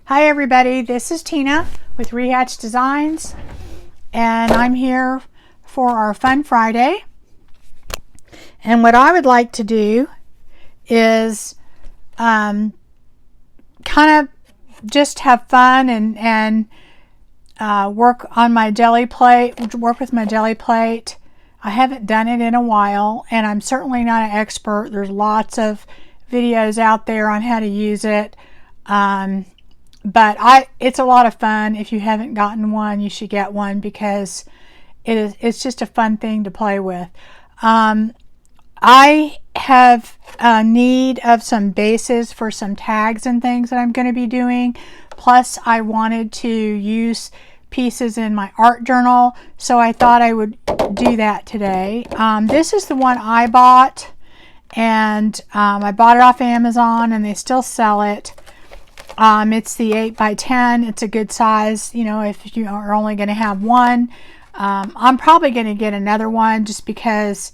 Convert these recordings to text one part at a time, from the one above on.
Hi everybody, this is Tina with Rehatch Designs, and I'm here for our Fun Friday. And what I would like to do is kind of just have fun and work on my jelly plate, work with my jelly plate. I haven't done it in a while, and I'm certainly not an expert. There's lots of videos out there on how to use it. But it's a lot of fun. If you haven't gotten one, you should get one because it's just a fun thing to play with. I have a need of some bases for some tags and things that I'm going to be doing. Plus, I wanted to use pieces in my art journal, so I thought I would do that today. This is the one I bought, and I bought it off Amazon, and they still sell it. It's the 8x10. It's a good size, you know, if you are only going to have one. I'm probably going to get another one just because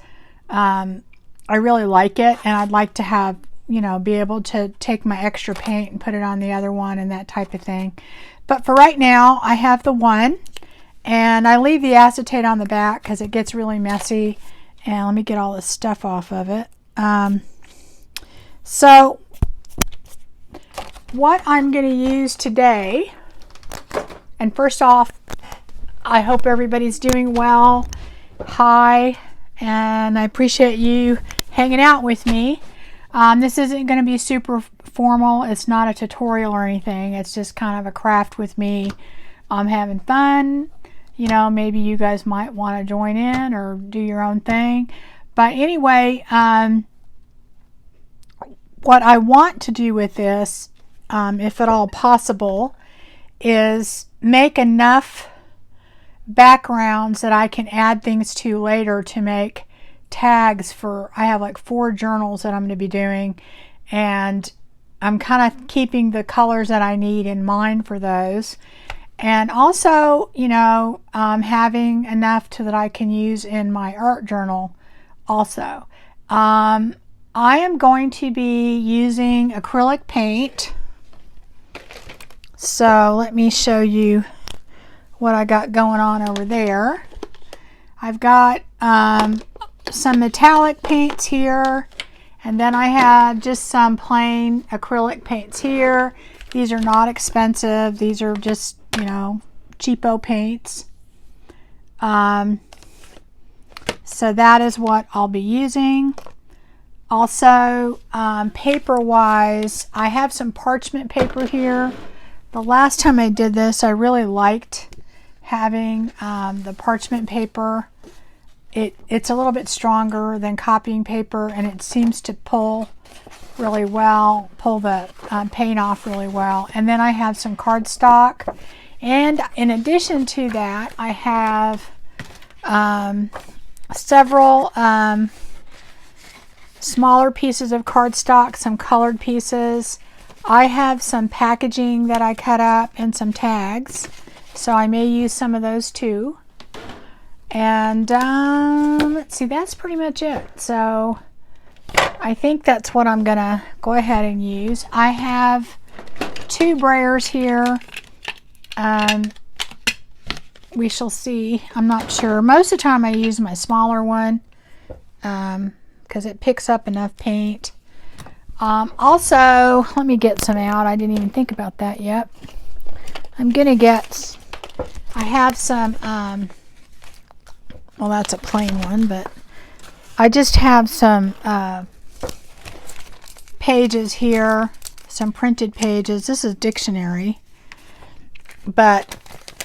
I really like it, and I'd like to have, you know, be able to take my extra paint and put it on the other one and that type of thing. But for right now, I have the one, and I leave the acetate on the back because it gets really messy. And let me get all this stuff off of it. So what I'm going to use today, and first off, I hope everybody's doing well. Hi, and I appreciate you hanging out with me. This isn't going to be super formal. It's not a tutorial or anything. It's just kind of a craft with me. I'm having fun. You know, maybe you guys might want to join in or do your own thing. But anyway, what I want to do with this, if at all possible, is make enough backgrounds that I can add things to later to make tags for. I have like 4 journals that I'm going to be doing, and I'm kind of keeping the colors that I need in mind for those, and also, you know, having enough that I can use in my art journal also. I am going to be using acrylic paint. So let me show you what I got going on over there. I've got some metallic paints here, and then I have just some plain acrylic paints here. These are not expensive. These are just, you know, cheapo paints. So that is what I'll be using. Also, paper wise, I have some parchment paper here. The last time I did this, I really liked having the parchment paper. It's a little bit stronger than copying paper, and it seems to pull really well, pull the paint off really well. And then I have some cardstock, and in addition to that, I have several smaller pieces of cardstock, some colored pieces. I have some packaging that I cut up and some tags, so I may use some of those too. And let's see, that's pretty much it. So I think that's what I'm gonna go ahead and use. I have 2 brayers here. We shall see. I'm not sure. Most of the time I use my smaller one because it picks up enough paint. Also, let me get some out. I didn't even think about that yet. I'm gonna get, I have some, well, that's a plain one, but I just have some pages here, some printed pages. This is dictionary, but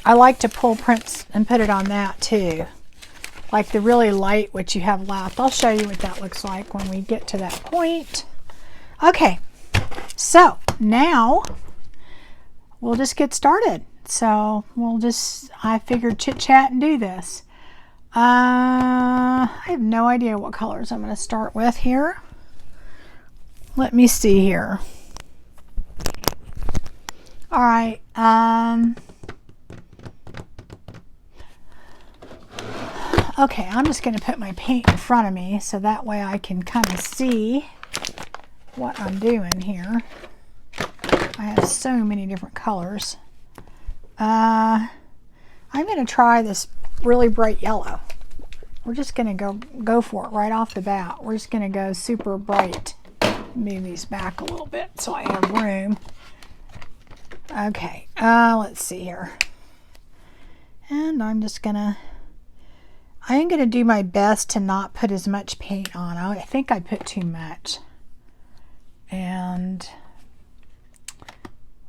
I like to pull prints and put it on that too, like the really light what you have left. I'll show you what that looks like when we get to that point. Okay, so now we'll just get started. So we'll just, I figured chit chat and do this. I have no idea what colors I'm going to start with here. Let me see here. All right. Okay, I'm just going to put my paint in front of me so that way I can kind of see what I'm doing here. I have so many different colors. I'm going to try this really bright yellow. We're just going to go for it right off the bat. We're just going to go super bright. Move these back a little bit so I have room. Okay, let's see here. And I'm going to do my best to not put as much paint on. I think I put too much. And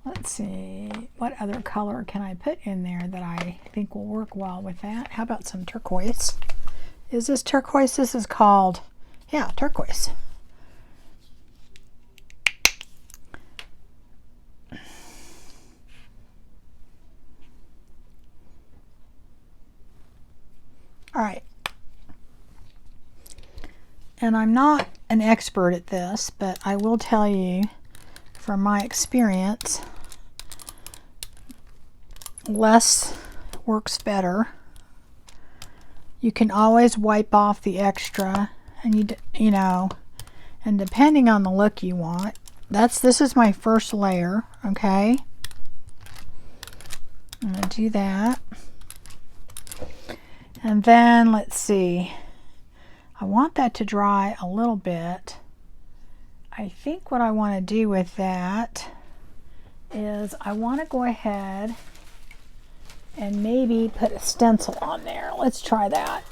let's see, what other color can I put in there that I think will work well with that? How about some turquoise? Is this turquoise? This is called, yeah, turquoise. All right. And I'm not an expert at this, but I will tell you from my experience, less works better. You can always wipe off the extra, and you know, and depending on the look you want, this is my first layer, okay? I'm going to do that. And then let's see, I want that to dry a little bit. I think what I want to do with that is I want to go ahead and maybe put a stencil on there. Let's try that.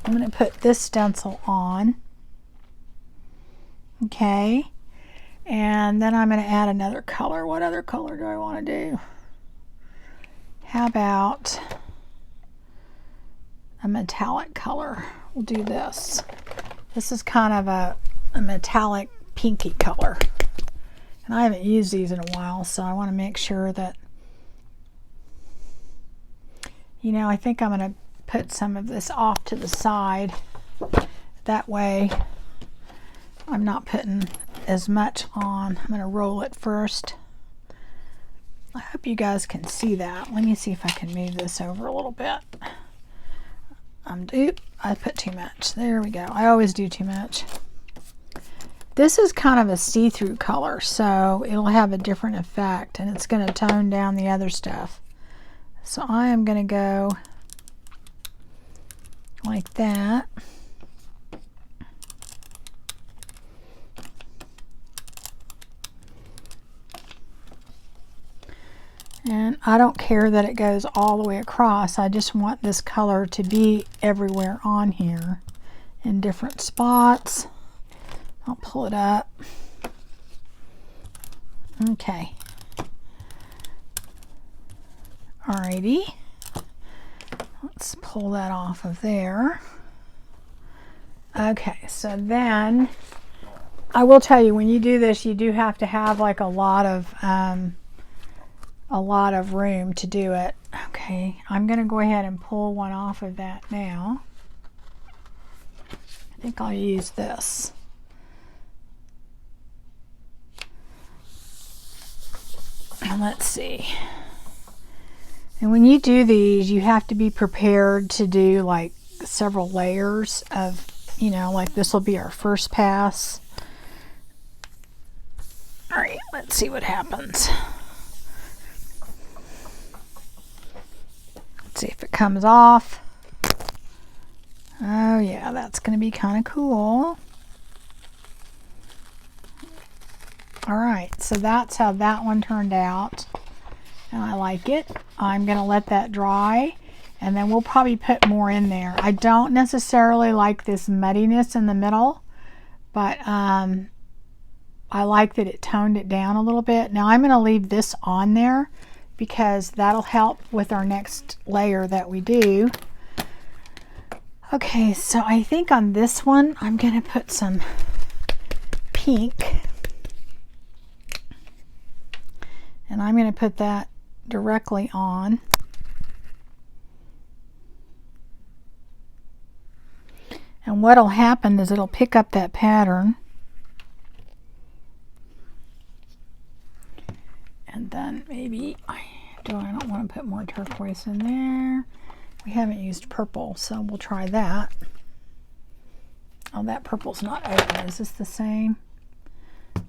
I'm going to put this stencil on. Okay. And then I'm going to add another color. What other color do I want to do? How about a metallic color? We'll do this. This is kind of a metallic pinky color. And I haven't used these in a while, so I want to make sure that, you know, I think I'm going to put some of this off to the side. That way I'm not putting as much on. I'm going to roll it first. I hope you guys can see that. Let me see if I can move this over a little bit. I put too much. There we go. I always do too much. This is kind of a see-through color, so it'll have a different effect, and it's going to tone down the other stuff. So I am going to go like that. And I don't care that it goes all the way across. I just want this color to be everywhere on here in different spots. I'll pull it up. Okay. Alrighty. Let's pull that off of there. Okay, so then I will tell you, when you do this, you do have to have like a lot of room to do it. Okay, I'm going to go ahead and pull one off of that now. I think I'll use this. And let's see. And when you do these, you have to be prepared to do like several layers of, you know, like this will be our first pass. All right, let's see what happens. Let's see if it comes off. Oh yeah, that's going to be kind of cool. All right, so that's how that one turned out. And I like it. I'm going to let that dry, and then we'll probably put more in there. I don't necessarily like this muddiness in the middle, but I like that it toned it down a little bit. Now I'm going to leave this on there because that'll help with our next layer that we do. Okay, so I think on this one I'm going to put some pink. And I'm going to put that directly on. And what'll happen is it'll pick up that pattern. And then maybe, I don't want to put more turquoise in there. We haven't used purple, so we'll try that. Oh, that purple's not open. Is this the same?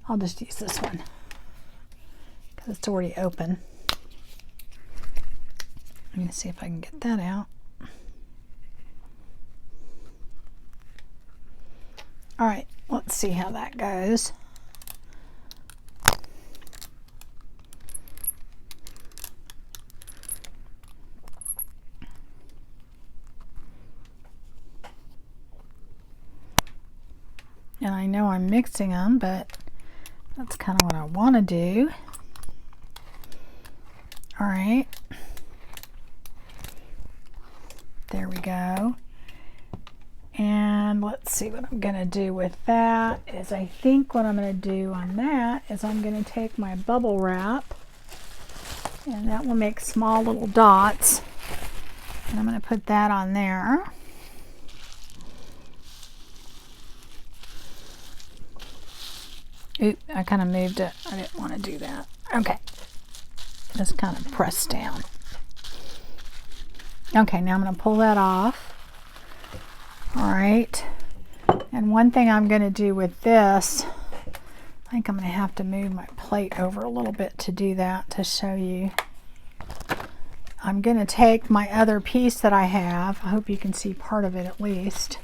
I'll just use this one. because it's already open. Let me see if I can get that out. All right, let's see how that goes. And I know I'm mixing them, but that's kind of what I want to do. All right. There we go. And let's see what I'm going to do with that is I think what I'm going to do on that is I'm going to take my bubble wrap, and that will make small little dots. And I'm going to put that on there. Oop, I kind of moved it. I didn't want to do that. Okay. Just kind of press down. Okay, now I'm going to pull that off. All right. And one thing I'm going to do with this, I think I'm going to have to move my plate over a little bit to do that, to show you. I'm going to take my other piece that I have. I hope you can see part of it at least.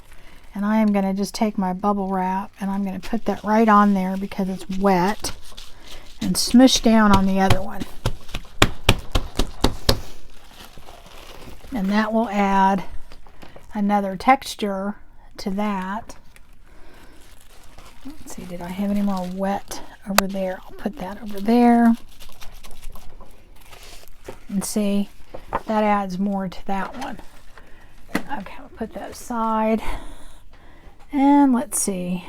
And I am going to just take my bubble wrap and I'm going to put that right on there because it's wet, and smush down on the other one. And that will add another texture to that. Let's see, did I have any more wet over there? I'll put that over there. And see, that adds more to that one. Okay, I'll put that aside. And let's see.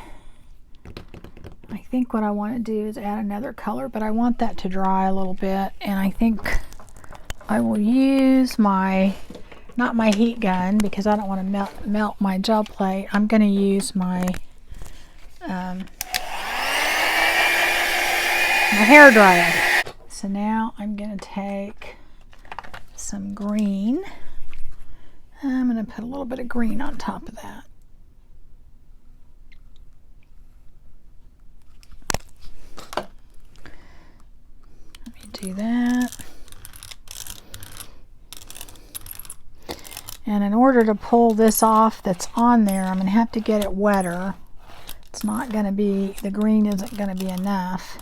I think what I want to do is add another color, but I want that to dry a little bit. And I think I will use my, not my heat gun, because I don't want to melt my gel plate. I'm going to use my my hair dryer. So now I'm going to take some green. I'm going to put a little bit of green on top of that. Let me do that. And in order to pull this off that's on there, I'm going to have to get it wetter. It's not going to be, the green isn't going to be enough.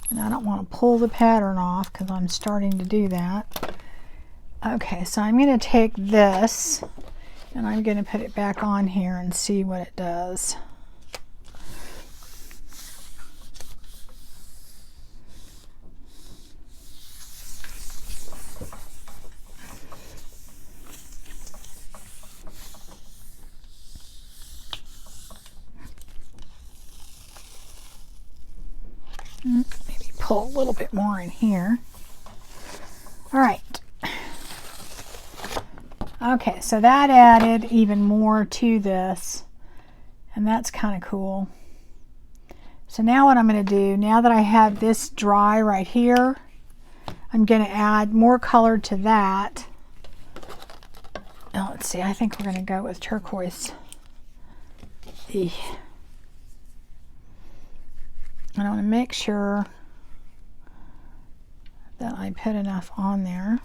And I don't want to pull the pattern off because I'm starting to do that. Okay, so I'm going to take this and I'm going to put it back on here and see what it does. Maybe pull a little bit more in here. All right. Okay, so that added even more to this, and that's kind of cool. So now what I'm going to do, now that I have this dry right here, I'm going to add more color to that. Now let's see, I think we're going to go with turquoise. And I want to make sure that I put enough on there.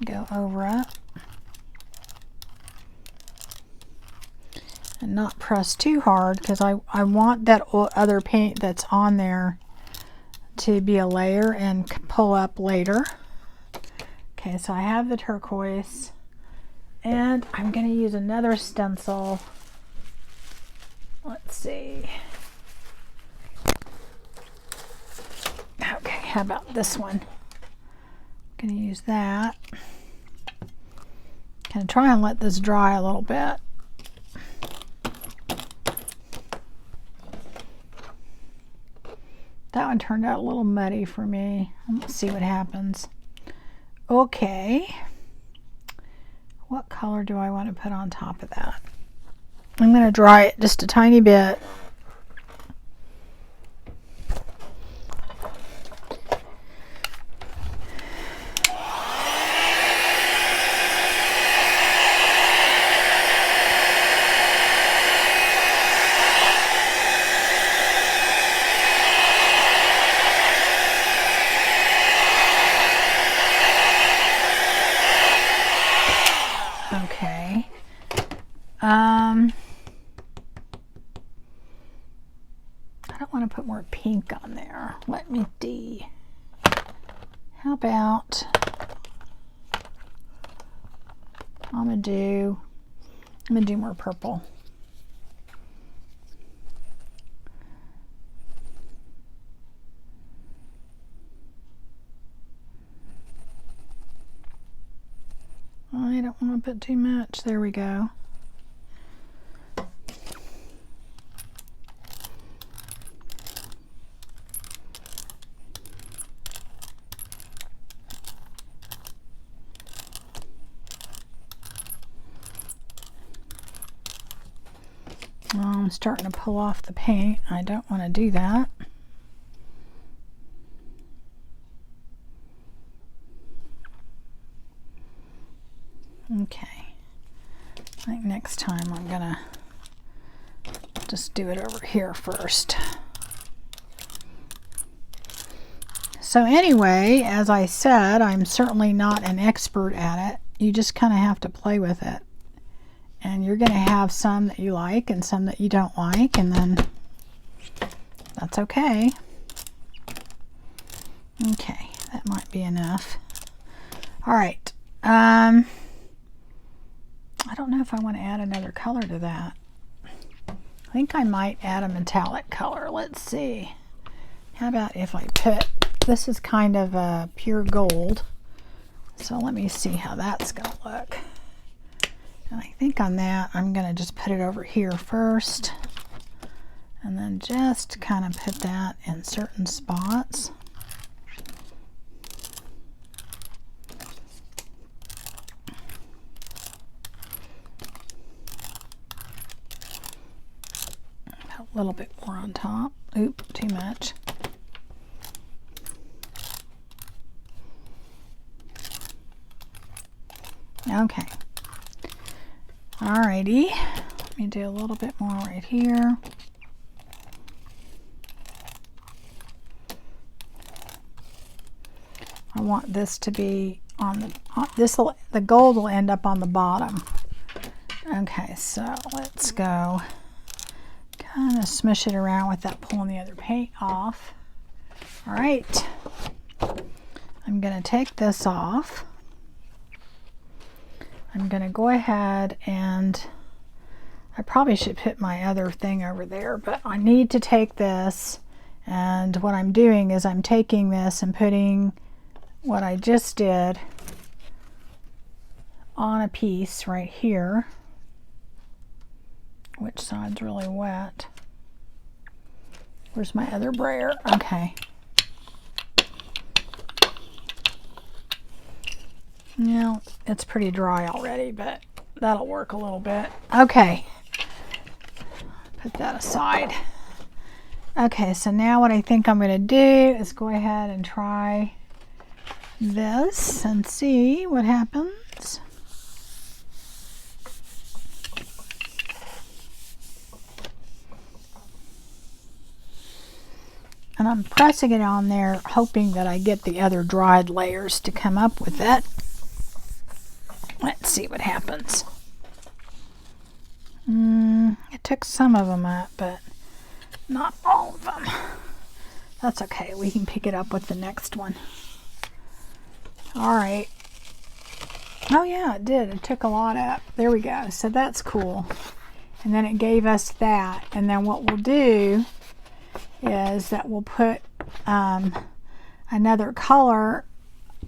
Go over it. And not press too hard because I want that other paint that's on there to be a layer and pull up later. Okay, so I have the turquoise. And I'm going to use another stencil. Let's see. Okay, how about this one? I'm going to use that. Going to try and let this dry a little bit. That one turned out a little muddy for me. Let's see what happens. Okay. What color do I want to put on top of that? I'm going to dry it just a tiny bit. I don't want to put more pink on there. Let me see. How about I'm gonna do more purple. I don't want to put too much. There we go. I'm starting to pull off the paint. I don't want to do that. Okay. I think next time I'm gonna just do it over here first. So anyway, as I said, I'm certainly not an expert at it. You just kind of have to play with it. And you're going to have some that you like and some that you don't like, and then that's okay. Okay, that might be enough. All right. I don't know if I want to add another color to that. I think I might add a metallic color. Let's see. How about if I put, this is kind of a pure gold. So let me see how that's going to look. And I think on that, I'm going to just put it over here first. And then just kind of put that in certain spots. A little bit more on top. Oop, too much. Okay. Alrighty. Let me do a little bit more right here. I want this to be on the, the gold will end up on the bottom. Okay, so let's go kind of smush it around without pulling the other paint off. All right, I'm going to take this off. I'm going to go ahead and I probably should put my other thing over there, but I need to take this, and what I'm doing is I'm taking this and putting what I just did on a piece right here. Which side's really wet? Where's my other brayer? Okay. Now, it's pretty dry already, but that'll work a little bit. Okay. Put that aside. Okay, so now what I think I'm going to do is go ahead and try this and see what happens. And I'm pressing it on there, hoping that I get the other dried layers to come up with it. Let's see what happens. It took some of them up, but not all of them. That's okay. We can pick it up with the next one. All right. Oh yeah, it did. It took a lot up. There we go. So that's cool. And then it gave us that. And then what we'll do is that we'll put another color.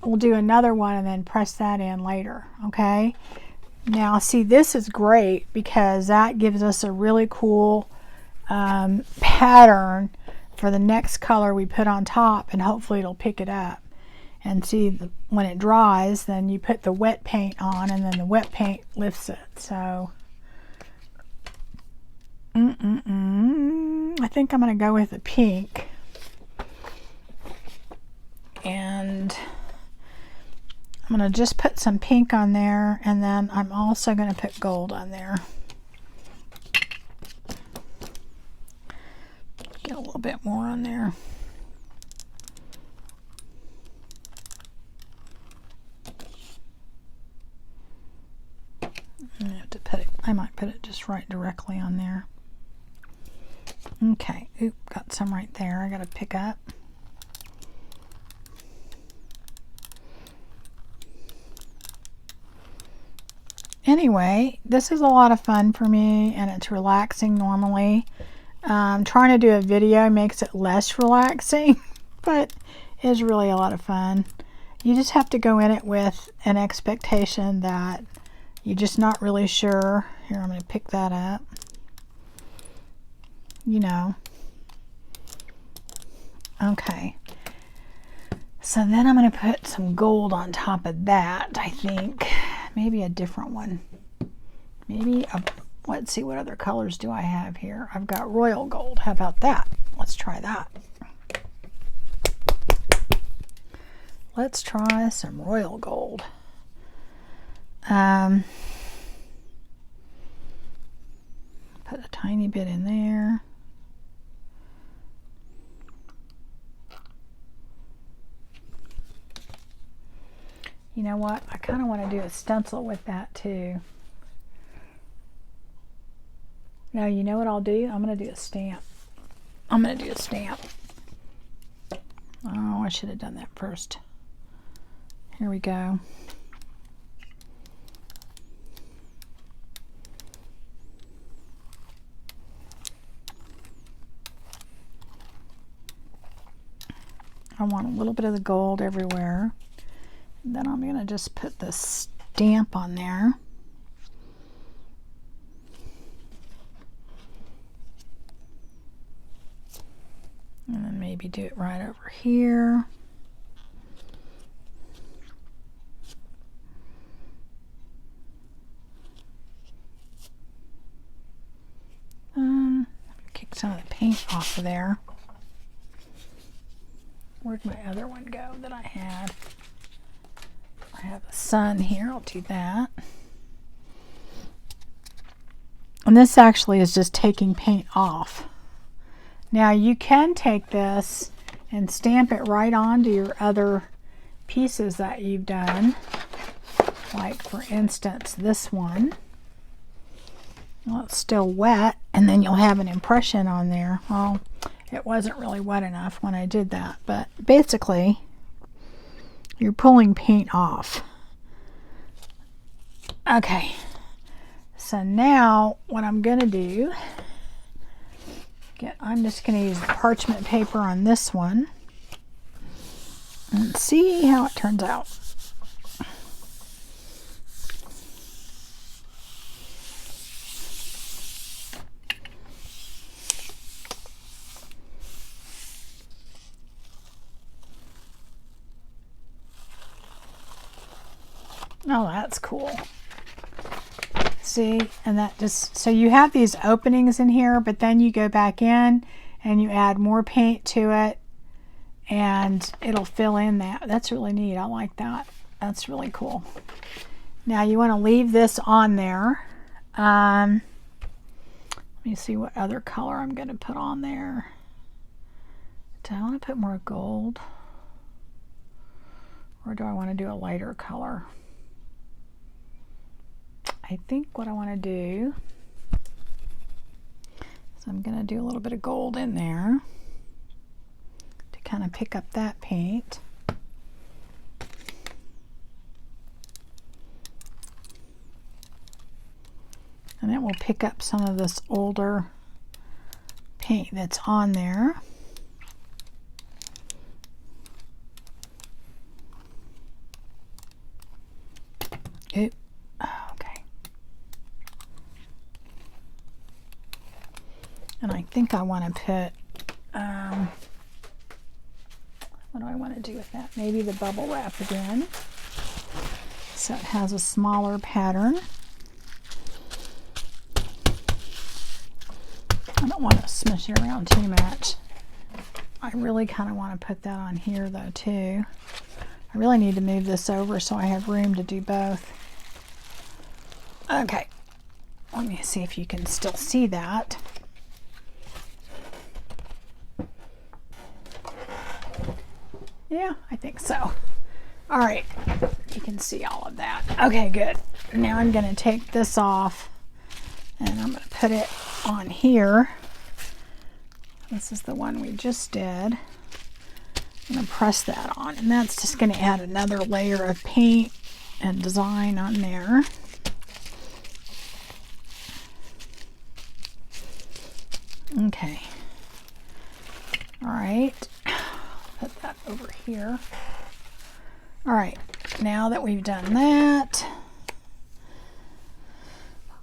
We'll do another one and then press that in later. Okay. Now see, this is great because that gives us a really cool pattern for the next color we put on top, and hopefully it'll pick it up. And see, when it dries, then you put the wet paint on, and then the wet paint lifts it. So I think I'm going to go with the pink. And I'm going to just put some pink on there, and then I'm also going to put gold on there. Get a little bit more on there. I have to put it, I might put it just right directly on there. Okay, oop, got some right there I gotta pick up. Anyway, this is a lot of fun for me, and it's relaxing normally. Trying to do a video makes it less relaxing, but it's really a lot of fun. You just have to go in it with an expectation that you're just not really sure. Here, I'm going to pick that up. You know. Okay. So then I'm going to put some gold on top of that, I think. Maybe a different one. Maybe a, let's see, what other colors do I have here? I've got royal gold. How about that? Let's try that. Let's try some royal gold. Put a tiny bit in there. You know what? I kind of want to do a stencil with that too. Now, you know what I'll do? I'm going to do a stamp. I'm going to do a stamp. Oh, I should have done that first. Here we go. I want a little bit of the gold everywhere. Then I'm going to just put the stamp on there. And then maybe do it right over here. Kick some of the paint off of there. Where'd my other one go that I had? I have a sun here. I'll do that. And this actually is just taking paint off. Now you can take this and stamp it right onto your other pieces that you've done. Like for instance this one. Well, it's still wet, and then you'll have an impression on there. Well, it wasn't really wet enough when I did that, but basically you're pulling paint off. Okay, so now what I'm going to do, I'm just going to use parchment paper on this one and see how it turns out. Oh, that's cool. See, and that just, so you have these openings in here, but then you go back in and you add more paint to it and it'll fill in that. That's really neat. I like that. That's really cool. Now you want to leave this on there. Let me see what other color I'm going to put on there. Do I want to put more gold? Or do I want to do a lighter color? I think what I want to do is I'm going to do a little bit of gold in there to kind of pick up that paint. And it will pick up some of this older paint that's on there. Oop. And I think I want to put, what do I want to do with that? Maybe the bubble wrap again. So it has a smaller pattern. I don't want to smush it around too much. I really kind of want to put that on here though too. I really need to move this over so I have room to do both. Okay, let me see if you can still see that. Yeah, I think so. All right, you can see all of that. Okay, good. Now I'm going to take this off and I'm going to put it on here This is the one we just did. I'm going to press that on, and that's just going to add another layer of paint and design on there. Okay. All right. Put that over here. All right. Now that we've done that,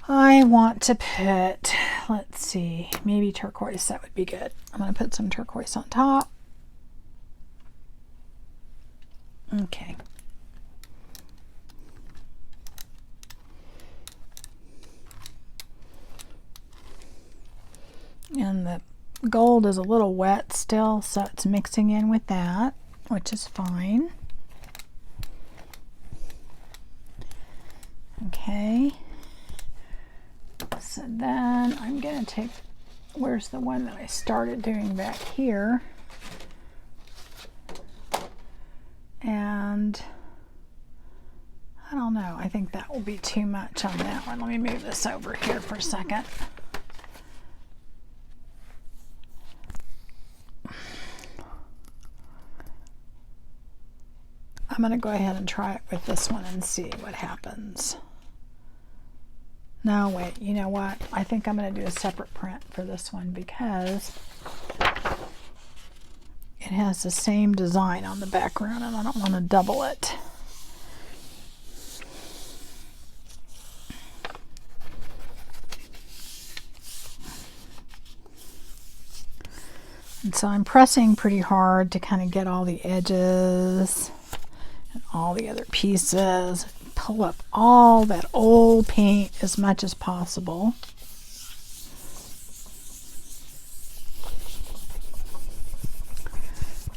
I want to put, let's see, maybe turquoise. That would be good. I'm going to put some turquoise on top. Okay. And the gold is a little wet still, so it's mixing in with that, which is fine. Okay. So then I'm going to take, where's the one that I started doing back here? And I don't know, I think that will be too much on that one. Let me move this over here for a second. I'm going to go ahead and try it with this one and see what happens. No, wait, you know what? I think I'm going to do a separate print for this one because it has the same design on the background and I don't want to double it. And so I'm pressing pretty hard to kind of get all the edges and all the other pieces. Pull up all that old paint as much as possible.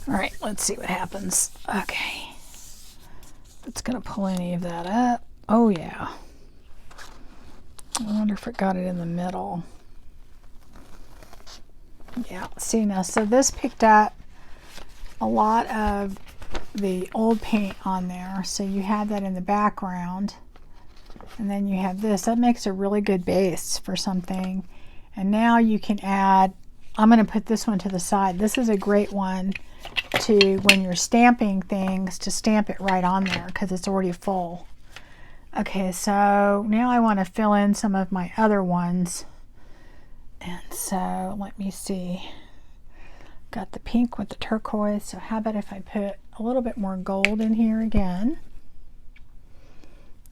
All right, let's see what happens. Okay. It's going to pull any of that up. Oh, yeah. I wonder if it got it in the middle. Yeah, see now, so this picked up a lot of the old paint on there. So you have that in the background. And then you have this. That makes a really good base for something. And now you can add, I'm going to put this one to the side. This is a great one to, when you're stamping things, to stamp it right on there because it's already full. Okay, so now I want to fill in some of my other ones. And so let me see. Got the pink with the turquoise. So how about if I put a little bit more gold in here again?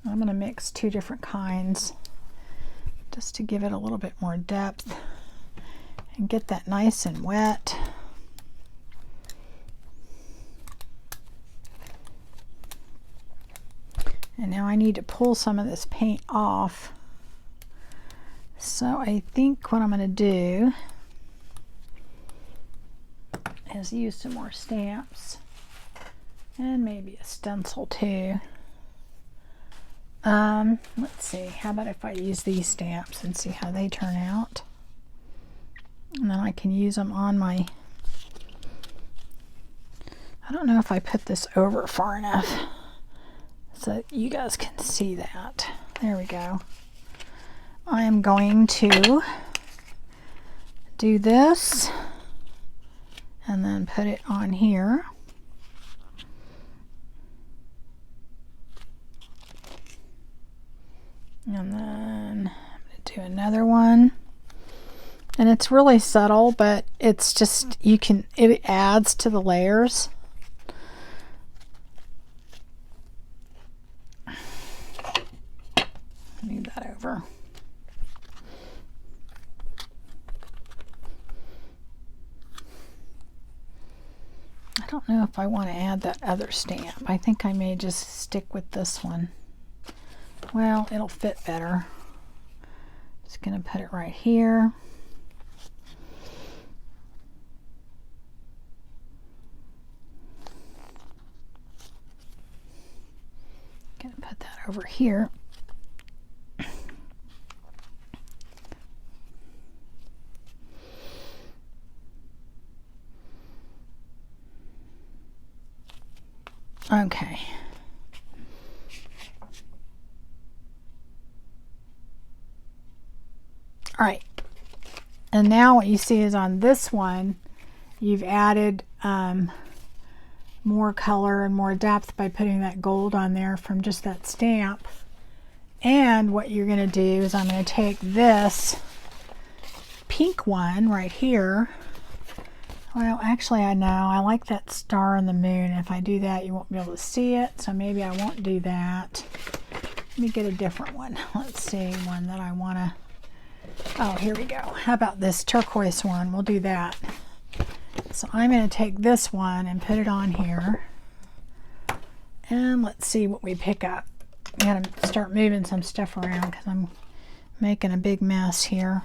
I'm going to mix two different kinds just to give it a little bit more depth and get that nice and wet. And now I need to pull some of this paint off. So I think what I'm going to do is use some more stamps and maybe a stencil too. Let's see, how about if I use these stamps and see how they turn out? And then I can use them on my, I don't know if I put this over far enough so that you guys can see that. There we go. I am going to do this and then put it on here. And then I'm going to do another one. And it's really subtle, but it's just, you can, it adds to the layers. Move that over. I don't know if I want to add that other stamp. I think I may just stick with this one. Well, it'll fit better. Just going to put it right here. Going to put that over here. Okay. All right. And now what you see is on this one, you've added more color and more depth by putting that gold on there from just that stamp. And what you're going to do is I'm going to take this pink one right here. Well, actually, I know I like that star and the moon. If I do that, you won't be able to see it, so maybe I won't do that. Let me get a different one. Let's see, one that I want to... Oh, here we go. How about this turquoise one? We'll do that. So I'm going to take this one and put it on here. And let's see what we pick up. I got to start moving some stuff around because I'm making a big mess here.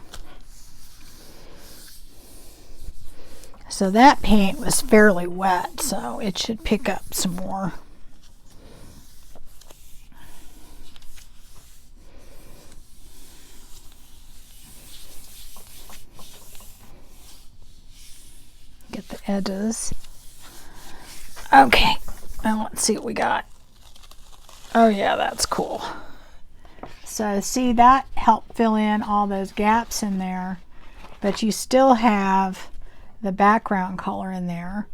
So that paint was fairly wet, so it should pick up some more. Get the edges. Okay, now let's see what we got. Oh yeah, that's cool. So see, that helped fill in all those gaps in there, but you still have the background color in there.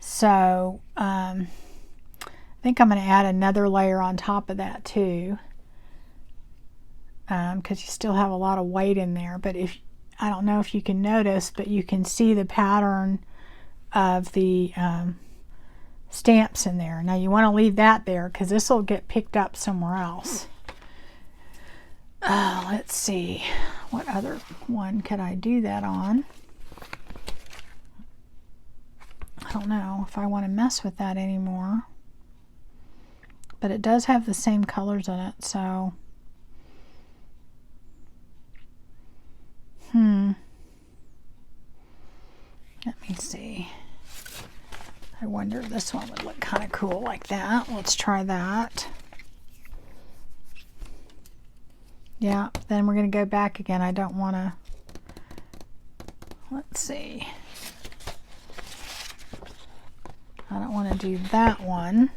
So I think I'm going to add another layer on top of that too, because you still have a lot of white in there. But if I don't know if you can notice, but you can see the pattern of the stamps in there. Now you want to leave that there because this will get picked up somewhere else. Let's see, what other one could I do that on? I don't know if I want to mess with that anymore, but it does have the same colors in it, so let me see. I wonder if this one would look kind of cool like that. Let's try that. Yeah, then we're going to go back again. I don't want to, let's see. I don't want to do that one.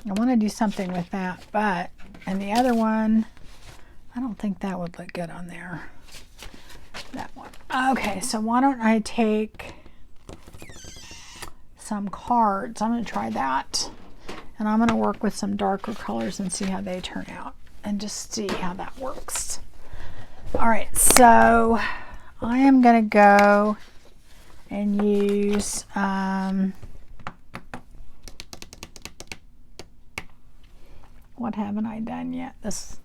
I want to do something with that, but, and the other one, I don't think that would look good on there. That one. Okay, so why don't I take some cards. I'm going to try that. And I'm going to work with some darker colors and see how they turn out. And just see how that works. Alright, so I am going to go and use what haven't I done yet? This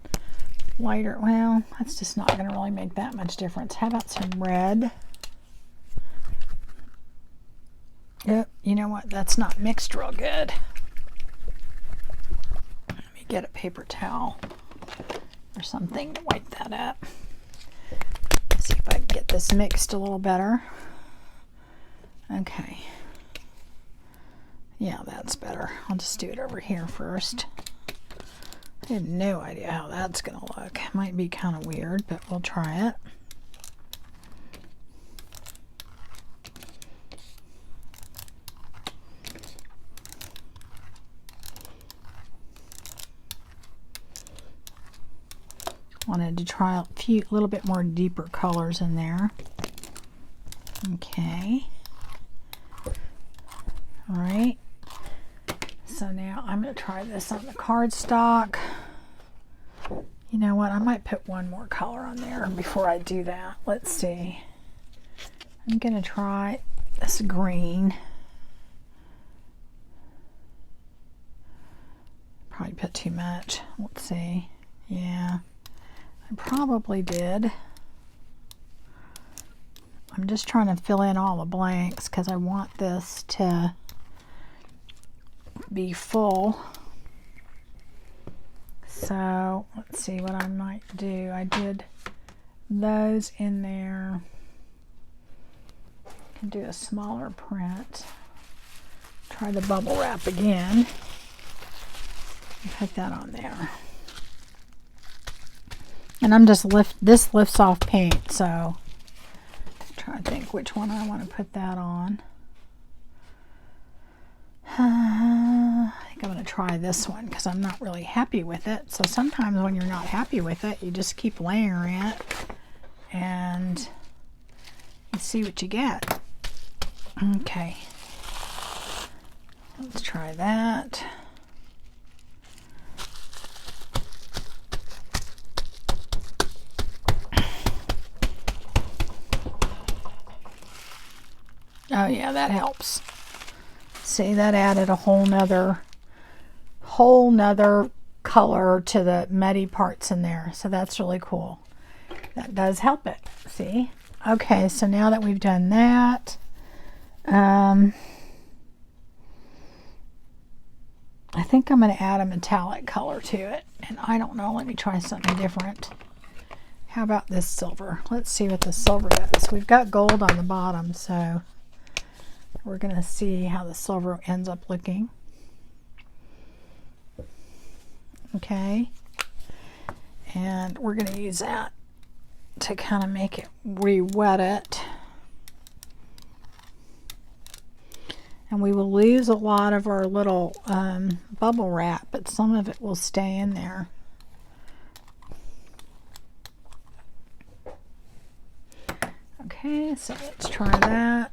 lighter, well, that's just not going to really make that much difference. How about some red? Yep, you know what? That's not mixed real good. Let me get a paper towel or something to wipe that up. See if I can get this mixed a little better. Okay. Yeah, that's better. I'll just do it over here first. I have no idea how that's going to look. It might be kind of weird, but we'll try it. Wanted to try a little bit more deeper colors in there. Okay. All right. So now I'm going to try this on the cardstock. You know what? I might put one more color on there before I do that. Let's see. I'm going to try this green. Probably put too much. Let's see. Yeah, I probably did. I'm just trying to fill in all the blanks because I want this to be full. So let's see what I might do. I did those in there. Can do a smaller print. Try the bubble wrap again. Put that on there. And I'm just this lifts off paint, so try to think which one I want to put that on. I think I'm going to try this one because I'm not really happy with it. So sometimes when you're not happy with it, you just keep layering it and you see what you get. Okay. Let's try that. Oh yeah, that helps. See, that added a whole nother color to the muddy parts in there. So that's really cool. That does help it. See? Okay, so now that we've done that, I think I'm going to add a metallic color to it. And I don't know, let me try something different. How about this silver? Let's see what the silver does. We've got gold on the bottom, so we're going to see how the silver ends up looking. Okay. And we're going to use that to kind of make it re-wet it. And we will lose a lot of our little bubble wrap, but some of it will stay in there. Okay, so let's try that.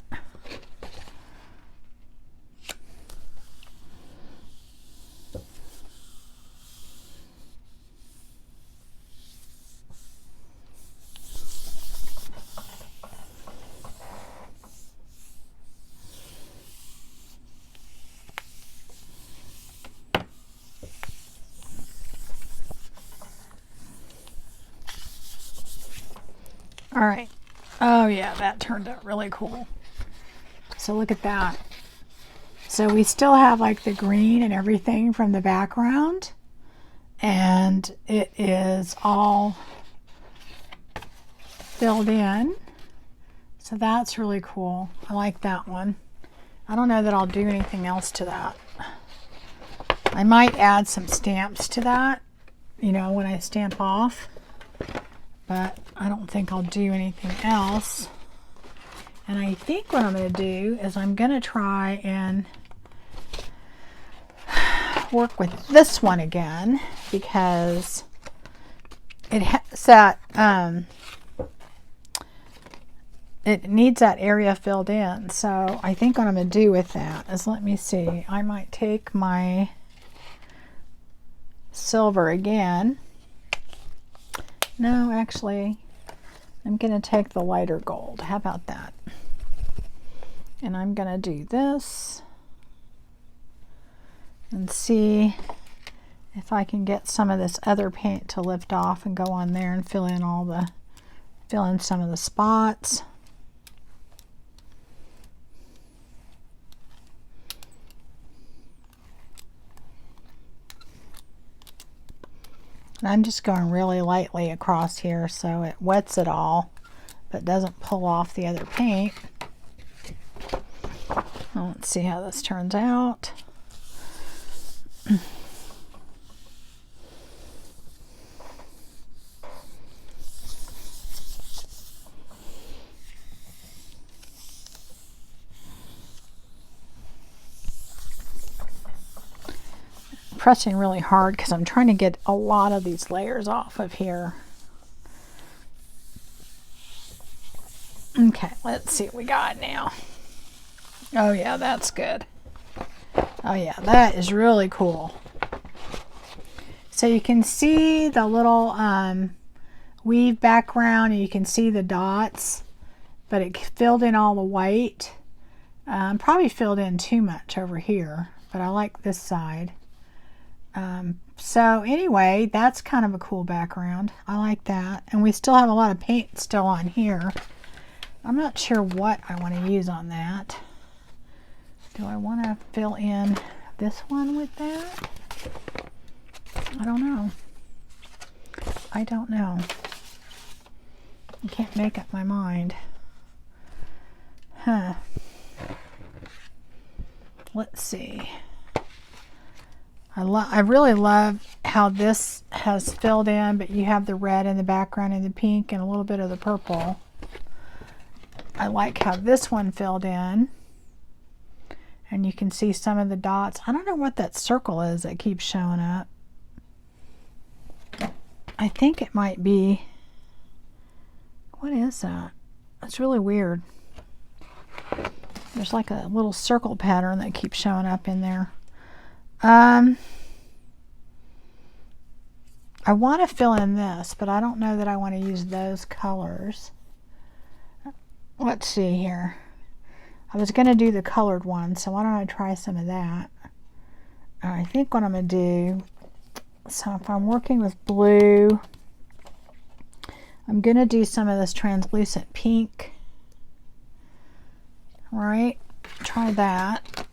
All right. Oh yeah, that turned out really cool. So look at that. So we still have like the green and everything from the background, and it is all filled in. So that's really cool. I like that one. I don't know that I'll do anything else to that. I might add some stamps to that, you know, when I stamp off. But I don't think I'll do anything else. And I think what I'm going to do is I'm going to try and work with this one again, because it has that, it needs that area filled in. So I think what I'm going to do with that is, let me see, I might take my silver again. No, actually, I'm going to take the lighter gold. How about that? And I'm going to do this and see if I can get some of this other paint to lift off and go on there and fill in some of the spots. And I'm just going really lightly across here so it wets it all, but doesn't pull off the other paint. Well, let's see how this turns out. Pressing really hard because I'm trying to get a lot of these layers off of here. Okay, let's see what we got now. Oh yeah, that's good. Oh yeah, that is really cool. So you can see the little weave background, and you can see the dots, but it filled in all the white. Probably filled in too much over here, but I like this side. So anyway, that's kind of a cool background. I like that. And we still have a lot of paint still on here. I'm not sure what I want to use on that. Do I want to fill in this one with that? I don't know. I don't know. I can't make up my mind. Huh. Let's see. I really love how this has filled in, but you have the red in the background and the pink and a little bit of the purple. I like how this one filled in. And you can see some of the dots. I don't know what that circle is that keeps showing up. I think it might be, what is that? That's really weird. There's like a little circle pattern that keeps showing up in there. I want to fill in this, but I don't know that I want to use those colors. Let's see here. I was going to do the colored one, so why don't I try some of that? I think what I'm going to do, so if I'm working with blue, I'm going to do some of this translucent pink. Right? Try that.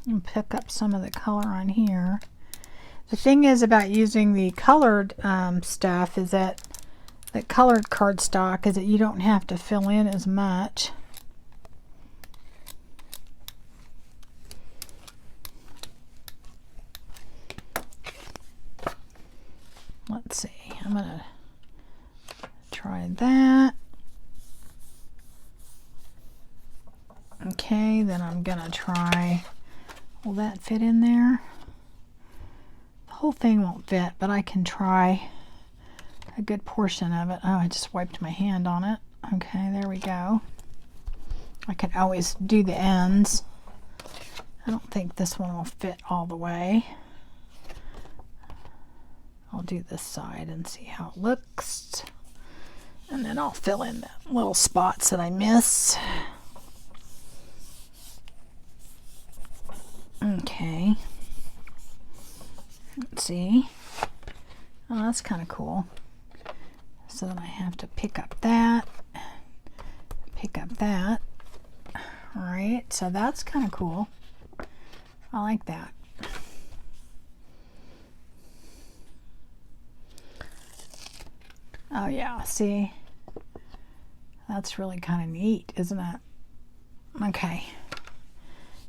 And pick up some of the color on here. The thing is about using the colored stuff is that the colored cardstock is that you don't have to fill in as much. Let's see, I'm going to try that. Okay, then I'm going to try, will that fit in there? The whole thing won't fit, but I can try a good portion of it. Oh, I just wiped my hand on it. Okay, there we go. I can always do the ends. I don't think this one will fit all the way. I'll do this side and see how it looks. And then I'll fill in the little spots that I miss. Okay. Let's see. Oh, that's kind of cool. So then I have to pick up that. Pick up that. All right, so that's kind of cool. I like that. Oh yeah, see? That's really kind of neat, isn't it? Okay.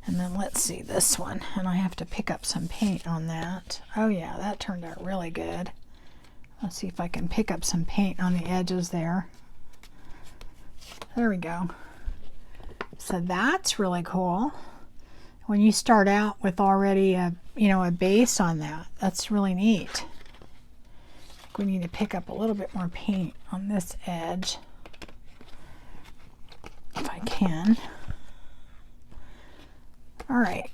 And then let's see this one. And I have to pick up some paint on that. Oh yeah, that turned out really good. Let's see if I can pick up some paint on the edges there. There we go. So that's really cool. When you start out with already a base on that, that's really neat. We need to pick up a little bit more paint on this edge, if I can. All right.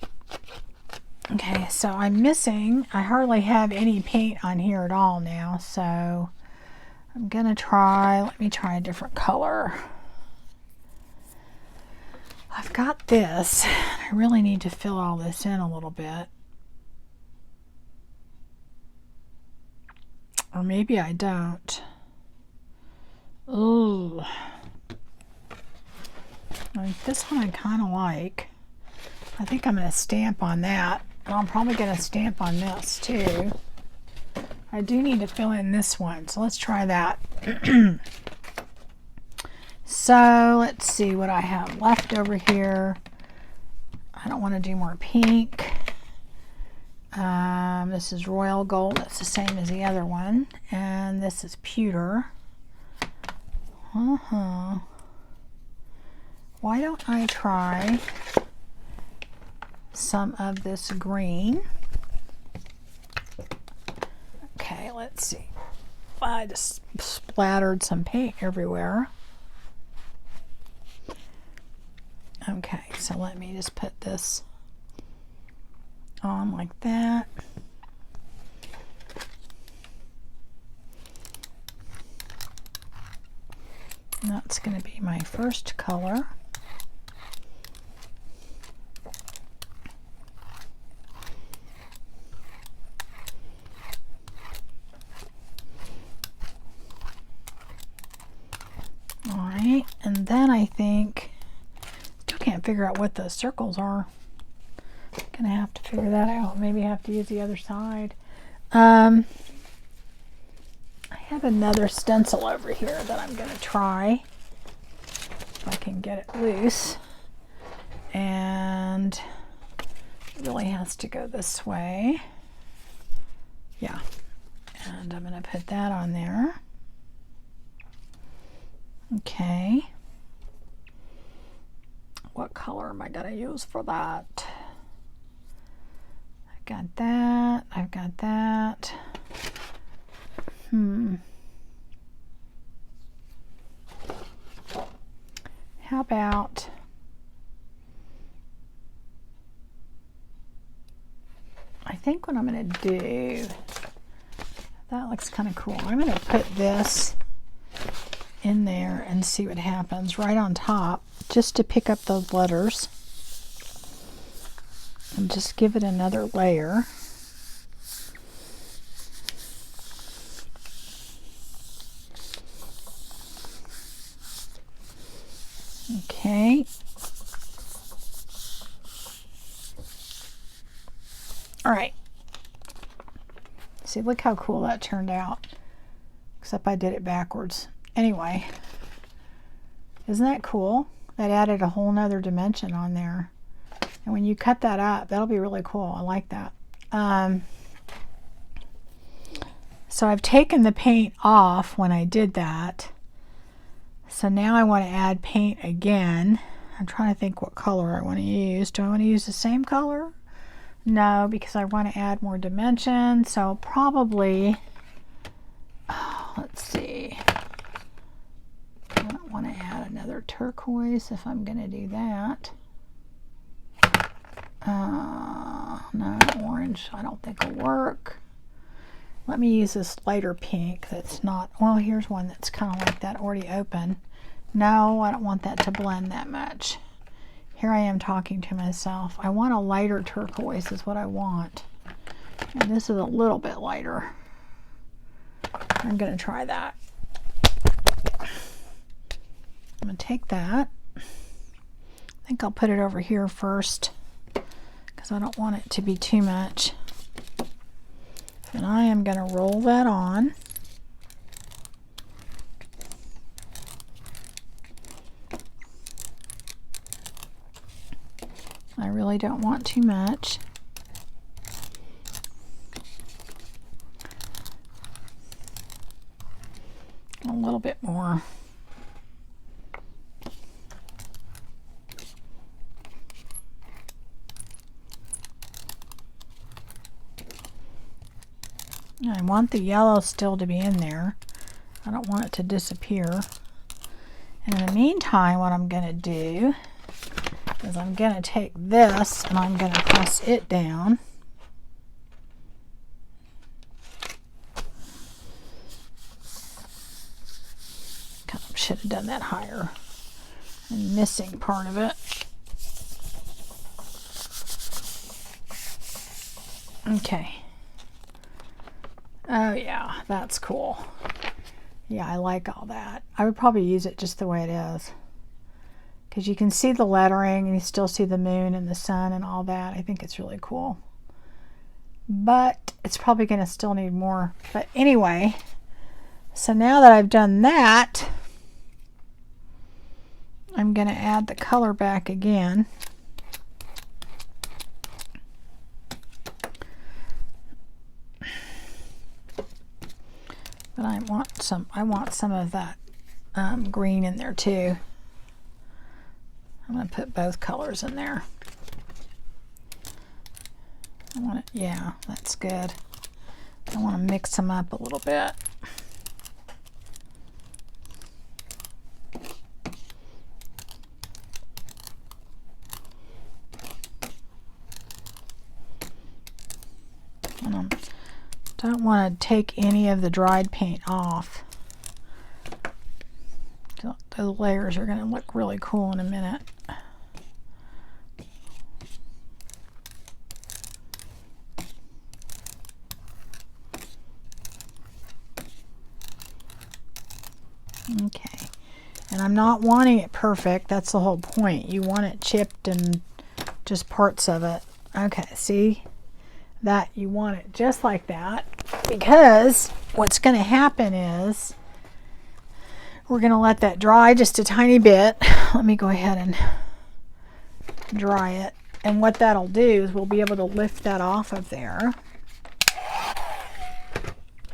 Okay, so I hardly have any paint on here at all now, so I'm gonna try, let me try a different color. I've got this. I really need to fill all this in a little bit. Or maybe I don't. Ooh. This one I kind of like. I think I'm going to stamp on that. And I'm probably going to stamp on this too. I do need to fill in this one, so let's try that. So let's see what I have left over here. I don't want to do more pink. This is royal gold. That's the same as the other one. And this is pewter. Why don't I try some of this green? Okay, let's see. I just splattered some paint everywhere. Okay, so let me just put this on like that. And that's going to be my first color. All right, and then I think, still can't figure out what those circles are. Gonna have to figure that out. Maybe I have to use the other side. I have another stencil over here that I'm gonna try if I can get it loose. And it really has to go this way. Yeah. And I'm gonna put that on there. Okay. what color am I going to use for that? I've got that. I've got that. How about I think what I'm going to do, that looks kind of cool. I'm going to put this in there and see what happens right on top, just to pick up those letters. And just give it another layer. Okay. All right. See, look how cool that turned out. Except I did it backwards. Anyway, isn't that cool? That added a whole nother dimension on there. And when you cut that up, that'll be really cool. I like that. So I've taken the paint off when I did that. So now I want to add paint again. I'm trying to think what color I want to use. Do I want to use the same color? No, because I want to add more dimension. So probably, let's see. I don't want to add another turquoise if I'm going to do that. No, orange I don't think will work. Let me use this lighter pink that's not, well, here's one that's kind of like that already open. No, I don't want that to blend that much. Here I am talking to myself. I want a lighter turquoise is what I want. And this is a little bit lighter. I'm going to try that. I'm going to take that. I think I'll put it over here first because I don't want it to be too much. And I am going to roll that on. I really don't want too much. A little bit more. I want the yellow still to be in there. I don't want it to disappear. And in the meantime, what I'm going to do is I'm going to take this and I'm going to press it down. Kind of should have done that higher. I'm missing part of it. Okay. Oh yeah, that's cool. Yeah, I like all that. I would probably use it just the way it is. Because you can see the lettering and you still see the moon and the sun and all that. I think it's really cool. But it's probably going to still need more. But anyway, so now that I've done that, I'm going to add the color back again. But I want some of that green in there too. I'm going to put both colors in there. I want it, yeah, that's good. I want to mix them up a little bit. And I don't want to take any of the dried paint off. The layers are going to look really cool in a minute. Okay, and I'm not wanting it perfect. That's the whole point. You want it chipped and just parts of it. Okay, see that you want it just like that, because what's going to happen is we're going to let that dry just a tiny bit. Let me go ahead and dry it. And what that'll do is we'll be able to lift that off of there.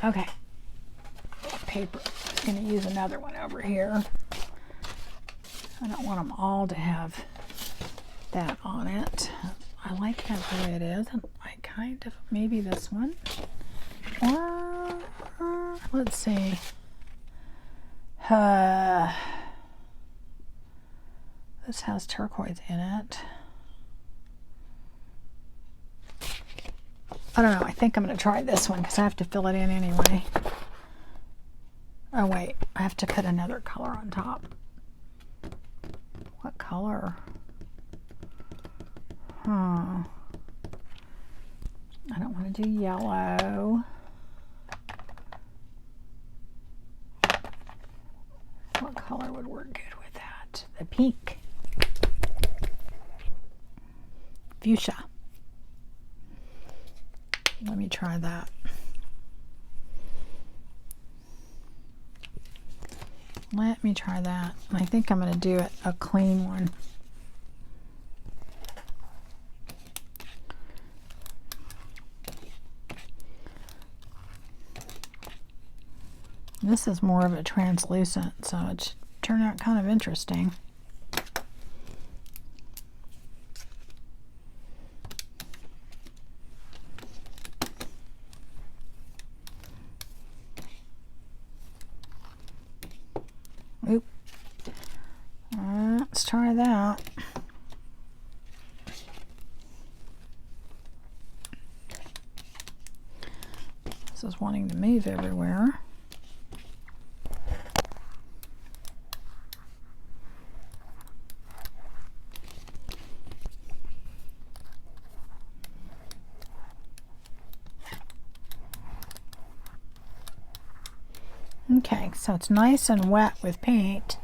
Okay. Paper. I'm going to use another one over here. I don't want them all to have that on it. I like that the way it is. I kind of, maybe this one. Or, let's see. This has turquoise in it. I don't know. I think I'm going to try this one because I have to fill it in anyway. Oh, wait. I have to put another color on top. What color? I don't want to do yellow. What color would work good with that? The pink. Fuchsia. Let me try that. Let me try that. I think I'm going to do it a clean one. This is more of a translucent, so it should turn out kind of interesting. Oop. Let's try that. This is wanting to move everywhere. Okay, so it's nice and wet with paint.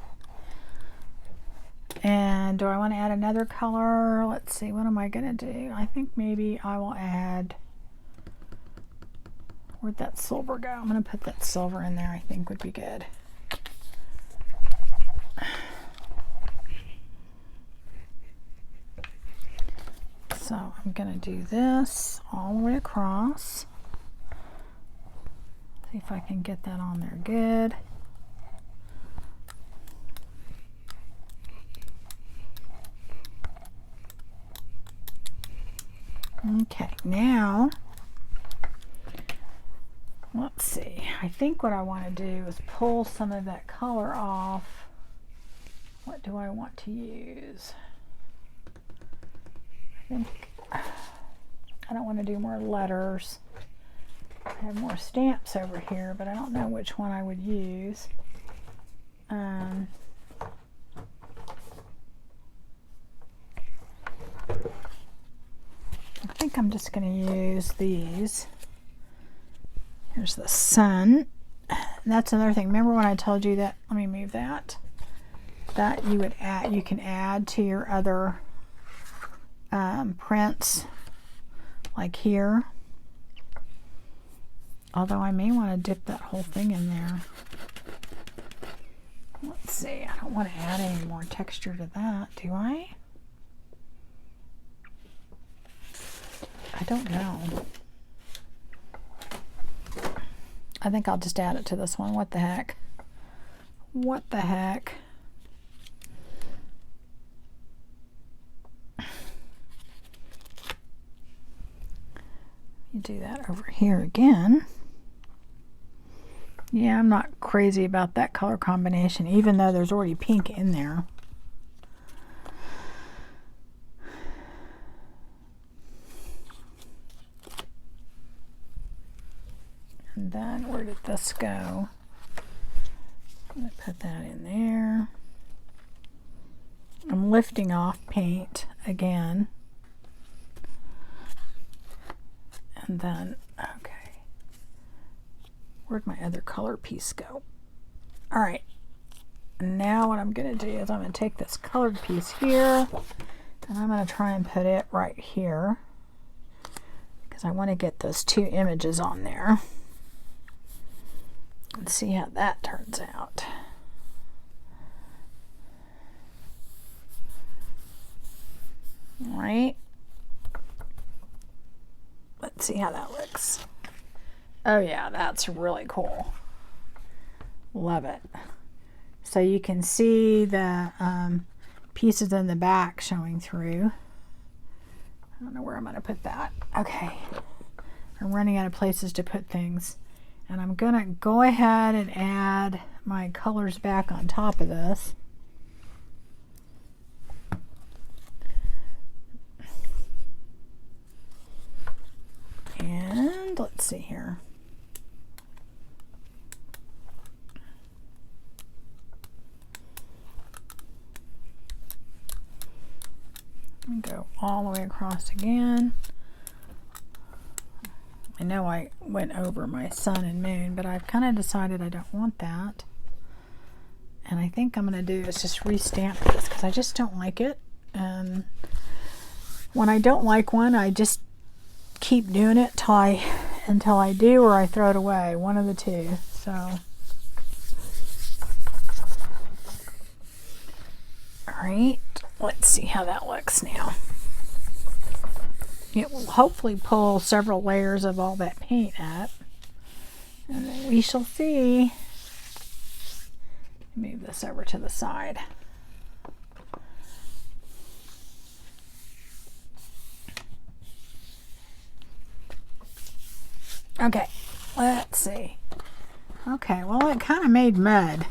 And do I want to add another color? Let's see, what am I going to do? I think maybe I will add, where'd that silver go? I'm going to put that silver in there, I think would be good. So I'm going to do this all the way across. See if I can get that on there good. Okay, now let's see. I think what I want to do is pull some of that color off. What do I want to use? I think I don't want to do more letters. I have more stamps over here, but I don't know which one I would use. I think I'm just going to use these. Here's the sun. That's another thing. Remember when I told you that? Let me move that. That you would add. You can add to your other prints, like here. Although I may want to dip that whole thing in there. Let's see. I don't want to add any more texture to that, do I? I don't know. I think I'll just add it to this one. What the heck? What the heck? You do that over here again. Yeah, I'm not crazy about that color combination, even though there's already pink in there. And then where did this go? I'm going to put that in there. I'm lifting off paint again. And then, okay. Where'd my other color piece go? All right. Now what I'm going to do is I'm going to take this colored piece here and I'm going to try and put it right here because I want to get those two images on there. Let's see how that turns out. All right. Let's see how that looks. Oh yeah, that's really cool. Love it. So you can see the pieces in the back showing through. I don't know where I'm going to put that. Okay. I'm running out of places to put things. And I'm going to go ahead and add my colors back on top of this. And let's see here. And go all the way across again. I know I went over my sun and moon, but I've kind of decided I don't want that. And I think I'm going to do is just restamp this because I just don't like it. And when I don't like one, I just keep doing it until I do, or I throw it away. One of the two. So, all right, let's see how that looks now. It will hopefully pull several layers of all that paint up, and then we shall see. Move this over to the side. Okay, let's see. Okay, well, it kind of made mud.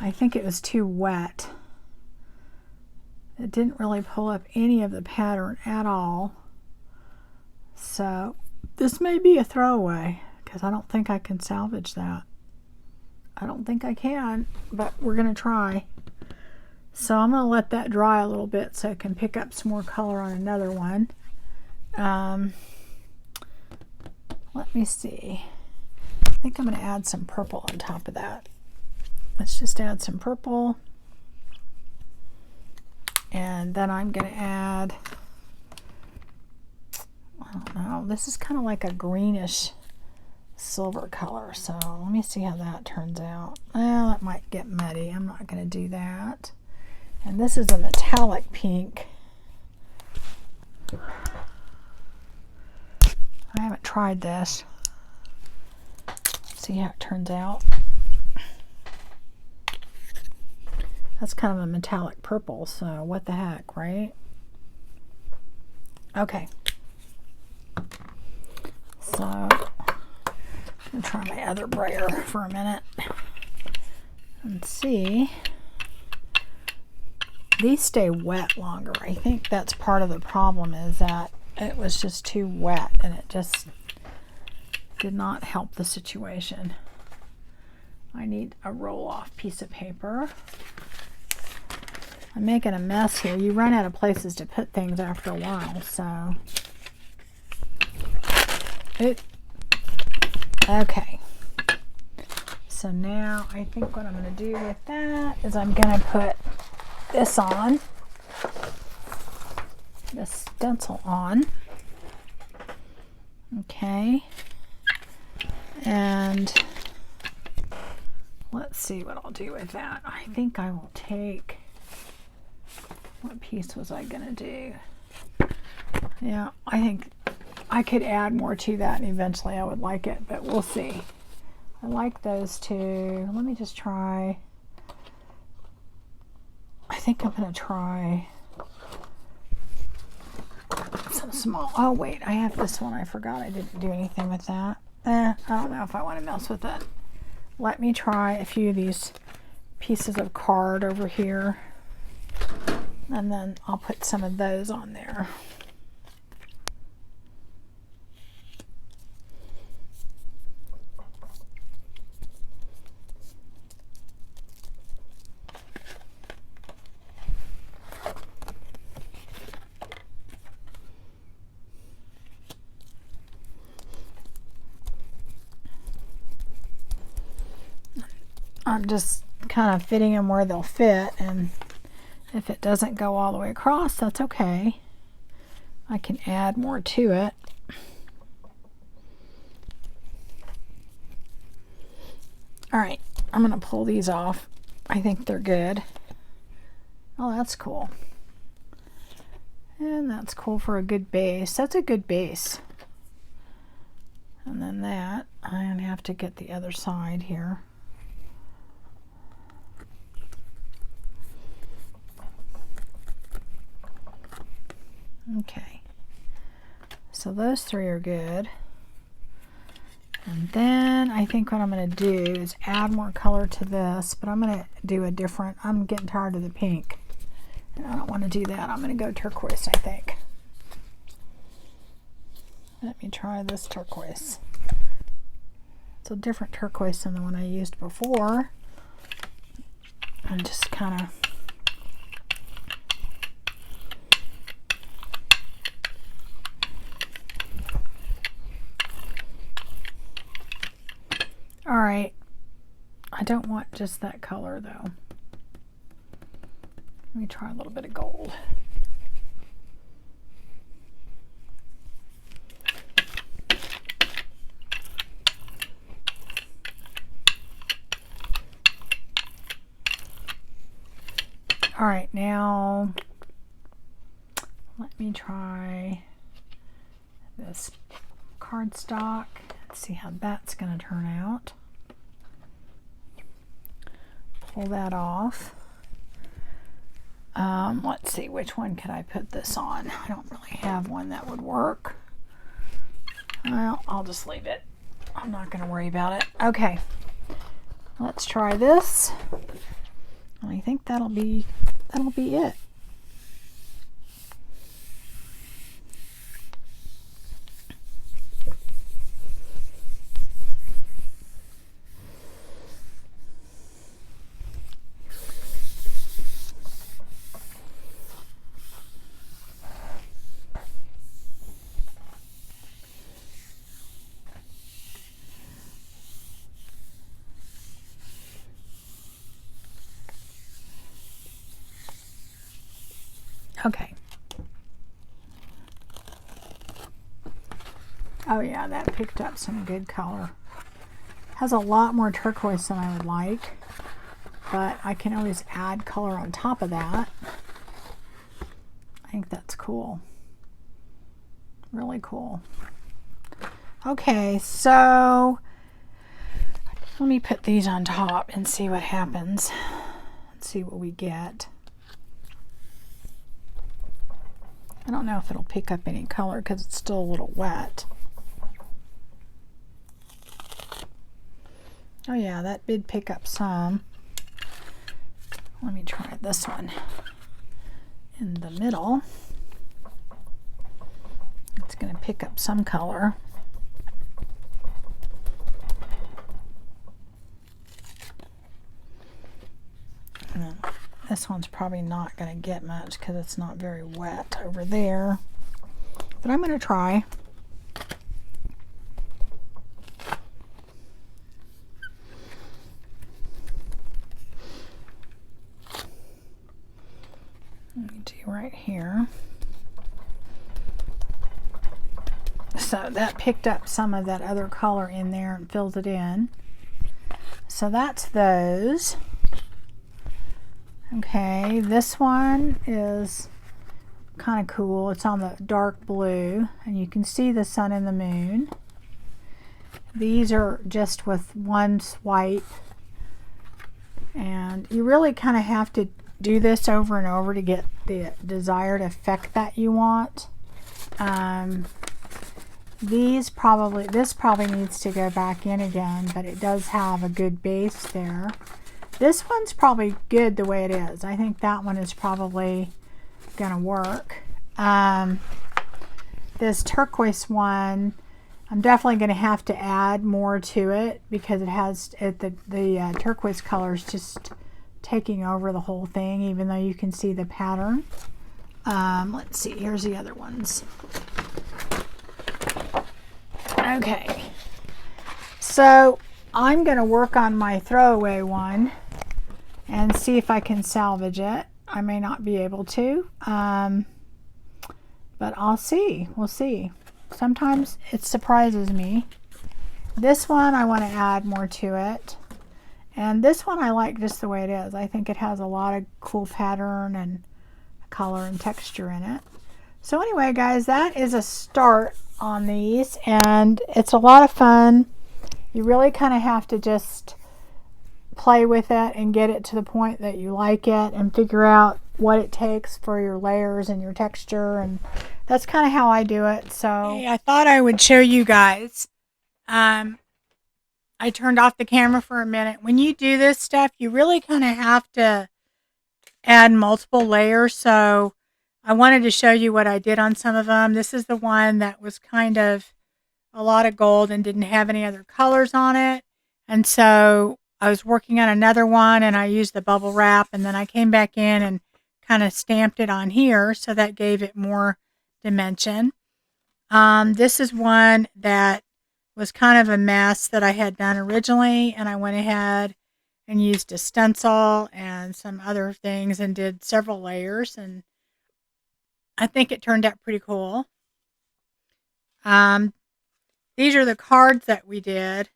I think it was too wet. It didn't really pull up any of the pattern at all. So this may be a throwaway because I don't think I can salvage that. I don't think I can, but we're going to try. So I'm going to let that dry a little bit so I can pick up some more color on another one. Let me see. I think I'm going to add some purple on top of that. Let's just add some purple. And then I'm going to add, I don't know, this is kind of like a greenish silver color. So let me see how that turns out. Well, it might get muddy. I'm not going to do that. And this is a metallic pink. I haven't tried this. Let's see how it turns out. That's kind of a metallic purple, so what the heck, right? Okay. So, I'm going to try my other brayer for a minute and see. These stay wet longer. I think that's part of the problem, is that it was just too wet and it just did not help the situation. I need a roll-off piece of paper. I'm making a mess here. You run out of places to put things after a while, so. Okay. So now I think what I'm going to do with that is I'm going to put this on. This stencil on. Okay. And let's see what I'll do with that. I think I will take, what piece was I gonna do? Yeah, I think I could add more to that and eventually I would like it, but we'll see. I like those two. Let me just try. I think I'm gonna try some small. Oh wait, I have this one. I forgot I didn't do anything with that. I don't know if I want to mess with it. Let me try a few of these pieces of card over here, and then I'll put some of those on there. I'm just kind of fitting them where they'll fit, and if it doesn't go all the way across, that's okay. I can add more to it. All right, I'm going to pull these off. I think they're good. Oh, that's cool. And that's cool for a good base. That's a good base. And then that, I'm going to have to get the other side here. Okay, so those three are good. And then I think what I'm going to do is add more color to this, but I'm going to do a different, I'm getting tired of the pink. And I don't want to do that. I'm going to go turquoise, I think. Let me try this turquoise. It's a different turquoise than the one I used before. And just kind of all right, I don't want just that color though. Let me try a little bit of gold. All right, now let me try this cardstock. Let's see how that's going to turn out. Pull that off. Let's see, which one could I put this on? I don't really have one that would work. Well, I'll just leave it. I'm not going to worry about it. Okay, let's try this. I think that'll be it. Okay. Oh yeah, that picked up some good color. Has a lot more turquoise than I would like, but I can always add color on top of that. I think that's cool. Really cool. Okay, so let me put these on top and see what happens. Let's see what we get. I don't know if it'll pick up any color because it's still a little wet. Oh yeah, that did pick up some. Let me try this one in the middle. It's going to pick up some color. And this one's probably not going to get much because it's not very wet over there. But I'm going to try. Let me do right here. So that picked up some of that other color in there and filled it in. So that's those. Okay, this one is kind of cool. It's on the dark blue and you can see the sun and the moon. These are just with one swipe, and you really kind of have to do this over and over to get the desired effect that you want. This probably needs to go back in again, but it does have a good base there. This one's probably good the way it is. I think that one is probably gonna work. This turquoise one, I'm definitely gonna have to add more to it because it has the turquoise color is just taking over the whole thing, even though you can see the pattern. Let's see, here's the other ones. Okay, so I'm gonna work on my throwaway one and see if I can salvage it. I may not be able to, but I'll see. We'll see. Sometimes it surprises me. This one I want to add more to it, and this one I like just the way it is. I think it has a lot of cool pattern and color and texture in it. So anyway, guys, that is a start on these, and it's a lot of fun. You really kind of have to just play with it and get it to the point that you like it and figure out what it takes for your layers and your texture and that's kind of how I do it. So hey, I thought I would show you guys. Um, I turned off the camera for a minute. When you do this stuff, you really kind of have to add multiple layers. So I wanted to show you what I did on some of them. This is the one that was kind of a lot of gold and didn't have any other colors on it. And so I was working on another one and I used the bubble wrap, and then I came back in and kind of stamped it on here. So that gave it more dimension. This is one that was kind of a mess that I had done originally, and I went ahead and used a stencil and some other things and did several layers, and I think it turned out pretty cool. These are the cards that we did,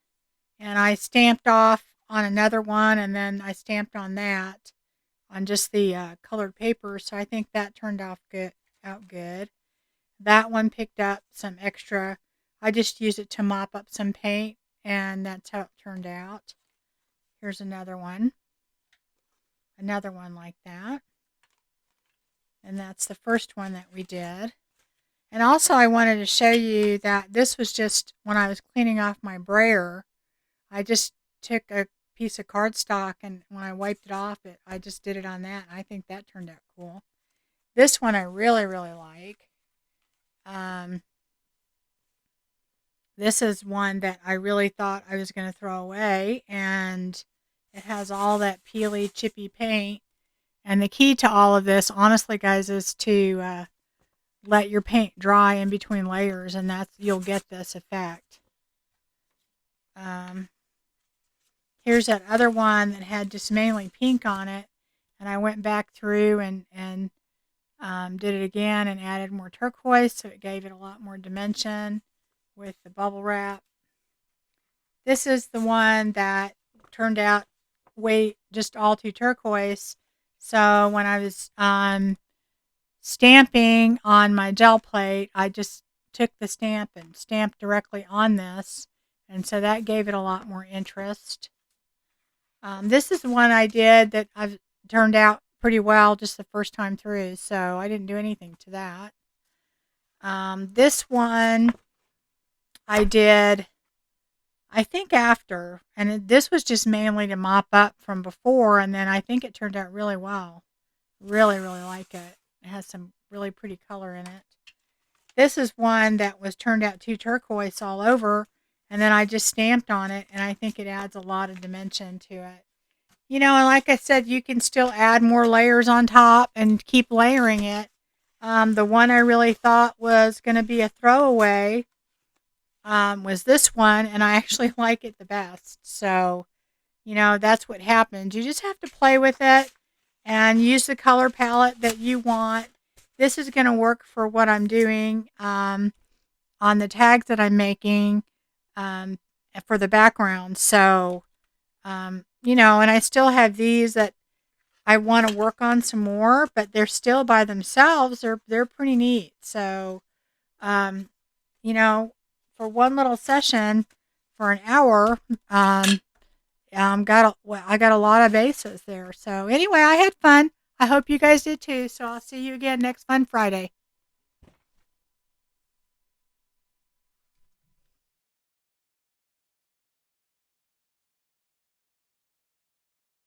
and I stamped off on another one, and then I stamped on that on just the colored paper, so I think that turned out good. That one picked up some extra. I just used it to mop up some paint, and that's how it turned out. Here's another one like that. And that's the first one that we did. And also I wanted to show you that this was just when I was cleaning off my brayer. I just took a piece of cardstock, and when I wiped it off, I just did it on that. I think that turned out cool. This one I really, really like. This is one that I really thought I was going to throw away, and it has all that peely, chippy paint. And the key to all of this, honestly, guys, is to let your paint dry in between layers, and you'll get this effect. Here's that other one that had just mainly pink on it, and I went back through and did it again and added more turquoise, so it gave it a lot more dimension with the bubble wrap. This is the one that turned out just all too turquoise. So when I was stamping on my gel plate, I just took the stamp and stamped directly on this, and so that gave it a lot more interest. This is the one I did that I've turned out pretty well just the first time through, so I didn't do anything to that. This one I did, I think, after, and this was just mainly to mop up from before, and then I think it turned out really well. Really, really like it. It has some really pretty color in it. This is one that was turned out too turquoise all over, and then I just stamped on it, and I think it adds a lot of dimension to it. You know, and like I said, you can still add more layers on top and keep layering it. The one I really thought was going to be a throwaway was this one, and I actually like it the best. So, you know, that's what happens. You just have to play with it and use the color palette that you want. This is going to work for what I'm doing on the tags that I'm making for the background. So, you know, and I still have these that I want to work on some more, but they're still by themselves. They're pretty neat. So, you know, for one little session for an hour, I got a lot of bases there. So anyway, I had fun. I hope you guys did too. So I'll see you again next Fun Friday.